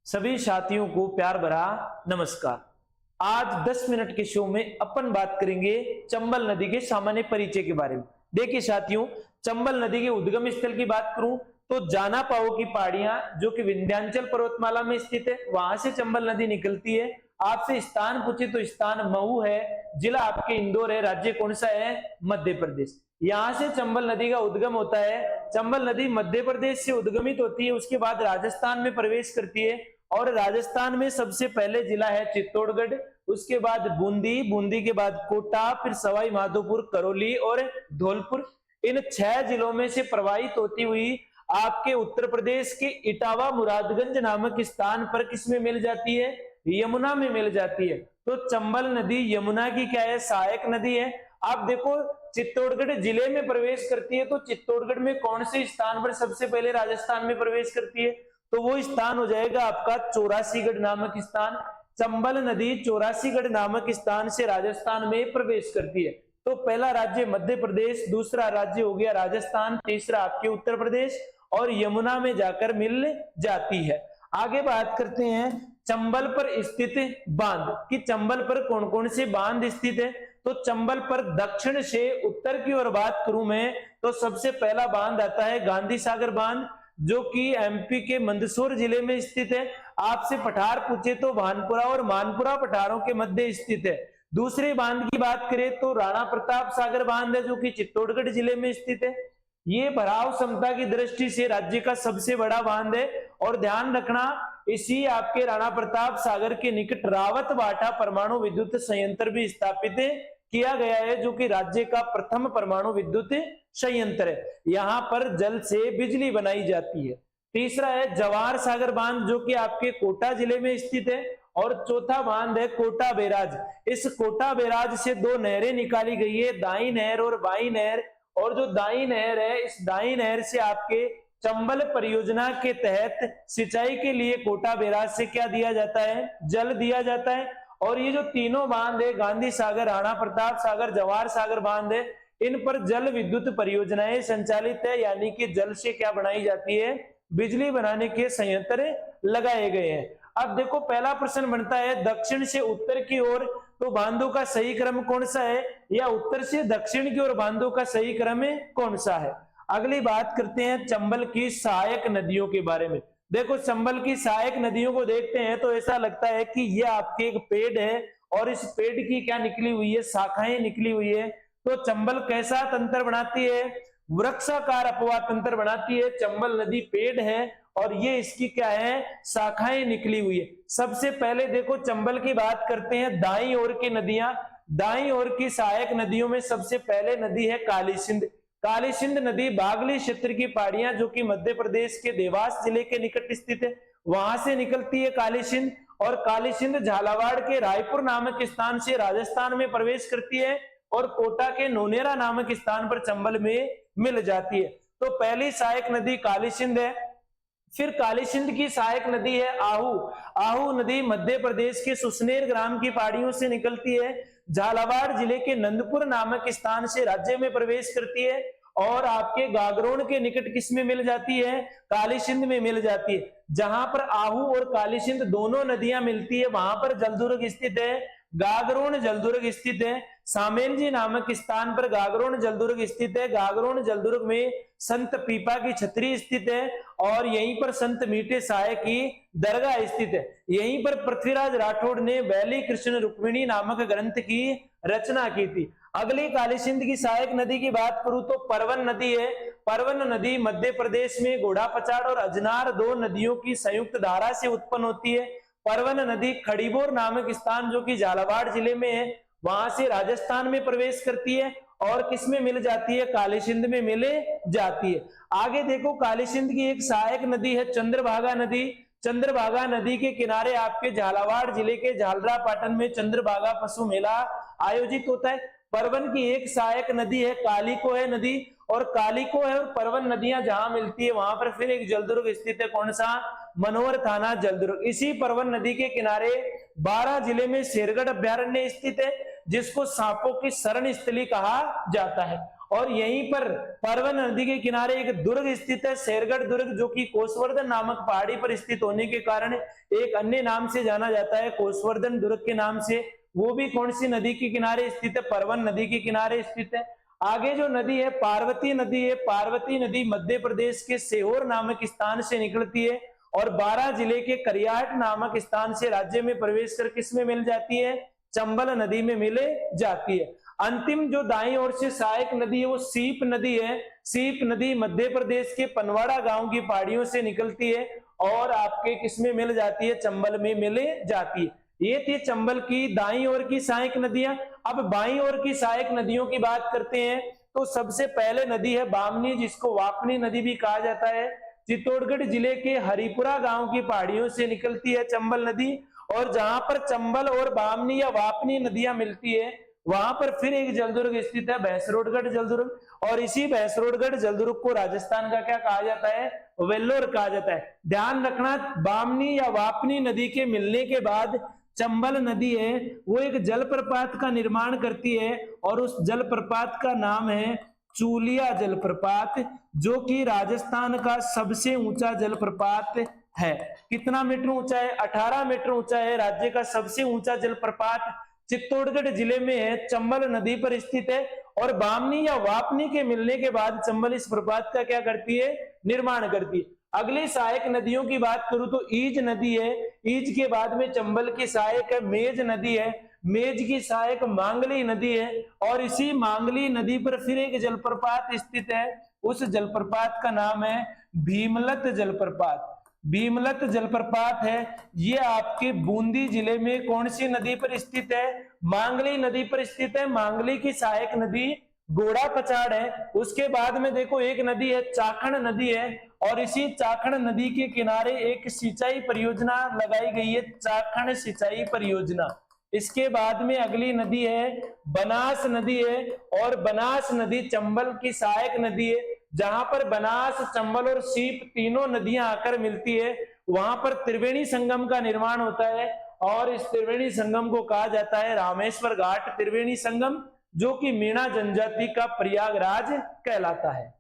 सभी साथियों को प्यार भरा नमस्कार। आज 10 मिनट के शो में अपन बात करेंगे चंबल नदी के सामान्य परिचय के बारे में। देखिए साथियों, चंबल नदी के उद्गम स्थल की बात करूं तो जाना पाओ की पहाड़ियां जो कि विंध्याचल पर्वतमाला में स्थित है, वहां से चंबल नदी निकलती है। आपसे स्थान पूछे तो स्थान महू है, जिला आपके इंदौर है, राज्य कौन सा है? मध्य प्रदेश। यहां से चंबल नदी का उद्गम होता है। चंबल नदी मध्य प्रदेश से उद्गमित होती है, उसके बाद राजस्थान में प्रवेश करती है और राजस्थान में सबसे पहले जिला है चित्तौड़गढ़, उसके बाद बूंदी, बूंदी के बाद कोटा, फिर सवाई माधोपुर, करौली और धौलपुर। इन 6 जिलों में से प्रवाहित होती हुई आपके उत्तर प्रदेश के इटावा मुरादगंज नामक स्थान पर किसमें मिल जाती है? यमुना में मिल जाती है। तो चंबल नदी यमुना की क्या है? सहायक नदी है। आप देखो, चित्तौड़गढ़ जिले में प्रवेश करती है, तो चित्तौड़गढ़ में कौन से स्थान पर सबसे पहले राजस्थान में प्रवेश करती है? तो वो स्थान हो जाएगा आपका चौरासीगढ़ नामक स्थान। चंबल नदी चौरासीगढ़ नामक स्थान से राजस्थान में प्रवेश करती है। तो पहला राज्य मध्य प्रदेश, दूसरा राज्य हो गया राजस्थान, तीसरा आपके उत्तर प्रदेश और यमुना में जाकर मिल जाती है। आगे बात करते हैं चंबल पर स्थित बांध कि चंबल पर कौन कौन से बांध स्थित है। तो चंबल पर दक्षिण से उत्तर की ओर बात करूं मैं तो सबसे पहला बांध आता है गांधी सागर बांध, जो कि एमपी के मंदसौर जिले में स्थित है। आपसे पठार पूछे तो भानपुरा और मानपुरा पठारों के मध्य स्थित है। दूसरे बांध की बात करें तो राणा प्रताप सागर बांध है, जो कि चित्तौड़गढ़ जिले में स्थित है। ये भराव क्षमता की दृष्टि से राज्य का सबसे बड़ा बांध है और ध्यान रखना, इसी आपके राणा प्रताप सागर के निकट रावत बाटा परमाणु विद्युत संयंत्र भी स्थापित किया गया है, जो कि राज्य का प्रथम परमाणु विद्युत संयंत्र है। यहां पर जल से बिजली बनाई जाती है। तीसरा है जवाहर सागर बांध, जो कि आपके कोटा जिले में स्थित है। और चौथा बांध है कोटा बैराज। इस कोटा बैराज से 2 नहरें निकाली गई है, दाई नहर और बाई नहर। और जो दाई नहर है, इस दाई नहर से आपके चंबल परियोजना के तहत सिंचाई के लिए कोटा बैराज से क्या दिया जाता है? जल दिया जाता है। और ये जो तीनों बांध है, गांधी सागर, राणा प्रताप सागर, जवाहर सागर बांध है, इन पर जल विद्युत परियोजनाएं संचालित है, यानी कि जल से क्या बनाई जाती है? बिजली बनाने के संयंत्र लगाए गए हैं। अब देखो, पहला प्रश्न बनता है दक्षिण से उत्तर की ओर तो बांधों का सही क्रम कौन सा है, या उत्तर से दक्षिण की ओर बांधों का सही क्रम कौन सा है? अगली बात करते हैं चंबल की सहायक नदियों के बारे में। देखो, चंबल की सहायक नदियों को देखते हैं तो ऐसा लगता है कि यह आपके एक पेड़ है और इस पेड़ की क्या निकली हुई है? शाखाएं निकली हुई है। तो चंबल कैसा तंत्र बनाती है? वृक्षाकार अपवाह तंत्र बनाती है। चंबल नदी पेड़ है और ये इसकी क्या है? शाखाएं निकली हुई है। सबसे पहले देखो, चंबल की बात करते हैं दाईं ओर की नदियां। दाईं ओर की सहायक नदियों में सबसे पहले नदी है काली सिंध। काली सिंध नदी बागली क्षेत्र की पहाड़ियां, जो कि मध्य प्रदेश के देवास जिले के निकट स्थित है, वहां से निकलती है काली सिंध। और काली सिंध झालावाड़ के रायपुर नामक स्थान से राजस्थान में प्रवेश करती है और कोटा के नोनेरा नामक स्थान पर चंबल में मिल जाती है। तो पहली सहायक नदी काली सिंध है। फिर काली सिंध की सहायक नदी है आहू। आहू नदी मध्य प्रदेश के सुसनेर ग्राम की पहाड़ियों से निकलती है, झालावाड़ जिले के नंदपुर नामक स्थान से राज्य में प्रवेश करती है और आपके गागरोन के निकट किस में मिल जाती है? काली सिंध में मिल जाती है। जहां पर आहू और काली सिंध दोनों नदियां मिलती है, वहां पर जलदुर्ग स्थित है, गागरोन जलदुर्ग स्थित है। सामेलजी नामक स्थान पर गागरोन जलदुर्ग स्थित है। गागरोन जलदुर्ग में संत पीपा की छतरी स्थित है और यहीं पर संत मीठे साय की दरगाह स्थित है। यहीं पर पृथ्वीराज राठौड़ ने वैली कृष्ण रुक्मिणी नामक ग्रंथ की रचना की थी। अगली काली सिंध की सहायक नदी की बात करूं तो परवन नदी है। परवन नदी मध्य प्रदेश में घोड़ा पचाड़ और अजनार 2 नदियों की संयुक्त धारा से उत्पन्न होती है। परवन नदी खड़ीबोर नामक स्थान, जो कि झालावाड़ जिले में है, वहां से राजस्थान में प्रवेश करती है और किसमें मिल जाती है? काली सिंध में मिल जाती है। आगे देखो, काली सिंध की एक सहायक नदी है चंद्रभागा नदी। चंद्रभागा नदी के किनारे आपके झालावाड़ जिले के झालरा पाटन में चंद्रभागा पशु मेला आयोजित होता है। परवन की एक सहायक नदी है कालिको है नदी, और कालिको है और परवन नदियां जहां मिलती है वहां पर फिर एक जलदुर्ग स्थित है। कौन सा? मनोहर थाना जलदुर्ग। इसी परवन नदी के किनारे 12 जिले में शेरगढ़ अभ्यारण्य स्थित है, जिसको सांपों की शरण स्थली कहा जाता है। और यहीं पर परवन नदी के किनारे एक दुर्ग स्थित है, शेरगढ़ दुर्ग, जो कि कोसवर्धन नामक पहाड़ी पर स्थित होने के कारण एक अन्य नाम से जाना जाता है, कोसवर्धन दुर्ग के नाम से। वो भी कौन सी नदी के किनारे स्थित है? परवन नदी के किनारे स्थित है। आगे जो नदी है पार्वती नदी है। पार्वती नदी मध्य प्रदेश के सीहोर नामक स्थान से निकलती है और 12 जिले के करियाट नामक स्थान से राज्य में प्रवेश कर किस में मिल जाती है? चंबल नदी में मिल जाती है। अंतिम जो दाईं ओर से सहायक नदी है वो सीप नदी है। सीप नदी मध्य प्रदेश के पनवाड़ा गांव की पहाड़ियों से निकलती है और आपके किस में मिल जाती है? चंबल में मिल जाती है। ये थी चंबल की दाईं ओर की सहायक नदियां। अब बाईं ओर की सहायक नदियों की बात करते हैं तो सबसे पहले नदी है बामनी, जिसको वापनी नदी भी कहा जाता है। चित्तौड़गढ़ जिले के हरिपुरा गांव की पहाड़ियों से निकलती है चंबल नदी, और जहां पर चंबल और बामनी या वापनी नदियां मिलती है वहां पर फिर एक जलदुर्ग स्थित है, भैंसरोडगढ़ जलदुर्ग, और इसी भैंसरोडगढ़ जलदुर्ग को राजस्थान का क्या कहा जाता है? वेल्लोर कहा जाता है। ध्यान रखना, बामनी या वापनी नदी के मिलने के बाद चंबल नदी है वो एक जलप्रपात का निर्माण करती है और उस जलप्रपात का नाम है चूलिया जलप्रपात, जो कि राजस्थान का सबसे ऊंचा जलप्रपात है। कितना मीटर ऊंचा है? 18 मीटर ऊंचा है। राज्य का सबसे ऊंचा जलप्रपात चित्तौड़गढ़ जिले में है, चंबल नदी पर स्थित है। और बामनी या वापनी के मिलने के बाद चंबल इस प्रपात का क्या करती है? निर्माण करती है। अगली सहायक नदियों की बात करूं तो ईज नदी है। ईज के बाद में चंबल की सहायक है मेज नदी है। मेज की सहायक मांगली नदी है और इसी मांगली नदी पर फिर एक जलप्रपात स्थित है। उस जलप्रपात का नाम है भीमलत जलप्रपात। भीमलत जलप्रपात है, ये आपके बूंदी जिले में कौन सी नदी पर स्थित है? मांगली नदी पर स्थित है। मांगली की सहायक नदी घोड़ा पछाड़ है। उसके बाद में देखो एक नदी है चाखड़ नदी है, और इसी चाखड़ नदी के किनारे एक सिंचाई परियोजना लगाई गई है, चाखड़ सिंचाई परियोजना। इसके बाद में अगली नदी है बनास नदी है, और बनास नदी चंबल की सहायक नदी है। जहां पर बनास, चंबल और सीप तीनों नदियां आकर मिलती है वहां पर त्रिवेणी संगम का निर्माण होता है, और इस त्रिवेणी संगम को कहा जाता है रामेश्वर घाट त्रिवेणी संगम, जो कि मीणा जनजाति का प्रयागराज कहलाता है।